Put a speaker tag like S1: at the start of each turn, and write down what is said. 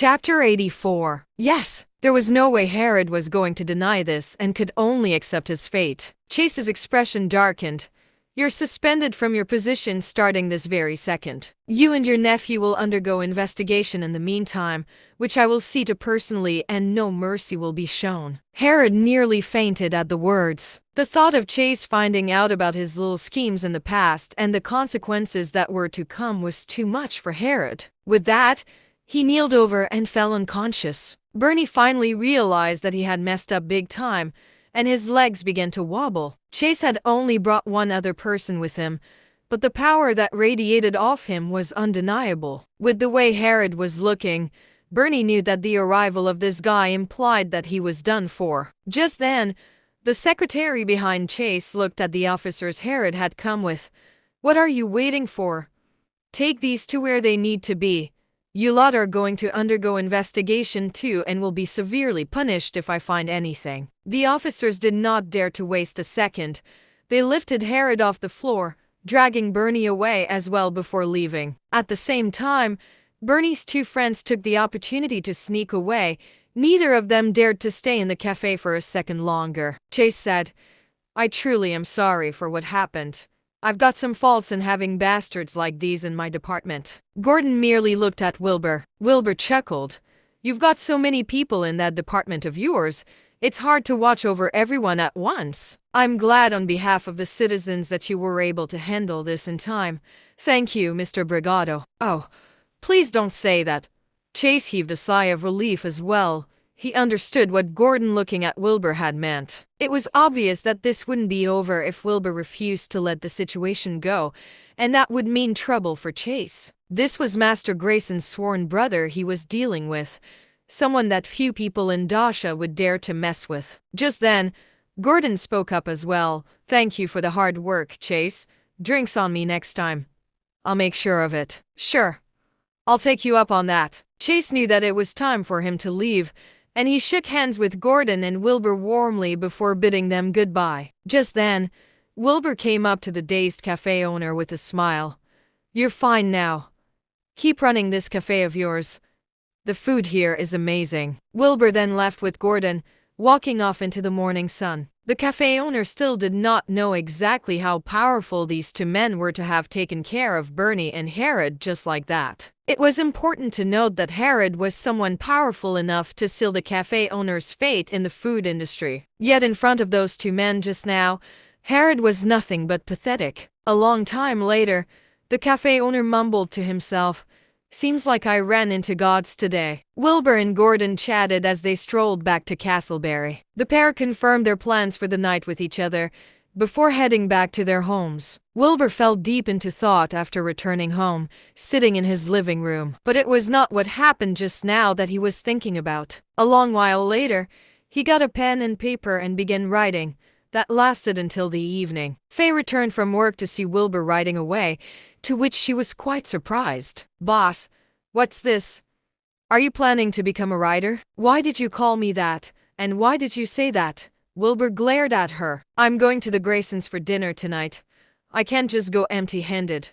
S1: Chapter 84. Yes, there was no way Herod was going to deny this and could only accept his fate. Chase's expression darkened. You're suspended from your position starting this very second. You and your nephew will undergo investigation in the meantime, which I will see to personally, and no mercy will be shown. Herod nearly fainted at the words. The thought of Chase finding out about his little schemes in the past and the consequences that were to come was too much for Herod. With that, he kneeled over and fell unconscious. Bernie finally realized that he had messed up big time, and his legs began to wobble. Chase had only brought one other person with him, but the power that radiated off him was undeniable. With the way Herod was looking, Bernie knew that the arrival of this guy implied that he was done for. Just then, the secretary behind Chase looked at the officers Herod had come with. "What are you waiting for? Take these to where they need to be. You lot are going to undergo investigation too and will be severely punished if I find anything." The officers did not dare to waste a second. They lifted Herod off the floor, dragging Bernie away as well before leaving. At the same time, Bernie's two friends took the opportunity to sneak away. Neither of them dared to stay in the cafe for a second longer. Chase said, "I truly am sorry for what happened. I've got some faults in having bastards like these in my department." Gordon merely looked at Wilbur. Wilbur chuckled. "You've got so many people in that department of yours, it's hard to watch over everyone at once. I'm glad on behalf of the citizens that you were able to handle this in time. Thank you, Mr. Brigado." "Oh, please don't say that." Chase heaved a sigh of relief as well. He understood what Gordon looking at Wilbur had meant. It was obvious that this wouldn't be over if Wilbur refused to let the situation go, and that would mean trouble for Chase. This was Master Grayson's sworn brother he was dealing with, someone that few people in Dasha would dare to mess with. Just then, Gordon spoke up as well. "Thank you for the hard work, Chase. Drinks on me next time. I'll make sure of it." "Sure. I'll take you up on that." Chase knew that it was time for him to leave, and he shook hands with Gordon and Wilbur warmly before bidding them goodbye. Just then, Wilbur came up to the dazed cafe owner with a smile. "You're fine now. Keep running this cafe of yours. The food here is amazing." Wilbur then left with Gordon, walking off into the morning sun. The cafe owner still did not know exactly how powerful these two men were to have taken care of Bernie and Herod just like that. It was important to note that Herod was someone powerful enough to seal the cafe owner's fate in the food industry. Yet in front of those two men just now, Herod was nothing but pathetic. A long time later, the cafe owner mumbled to himself, "Seems like I ran into gods today." Wilbur and Gordon chatted as they strolled back to Castleberry. The pair confirmed their plans for the night with each other before heading back to their homes. Wilbur fell deep into thought after returning home, sitting in his living room. But it was not what happened just now that he was thinking about. A long while later, he got a pen and paper and began writing. That lasted until the evening. Faye returned from work to see Wilbur writing away, to which she was quite surprised. "Boss, what's this? Are you planning to become a writer? Why did you call me that, and why did you say that?" Wilbur glared at her. "I'm going to the Graysons for dinner tonight. I can't just go empty-handed."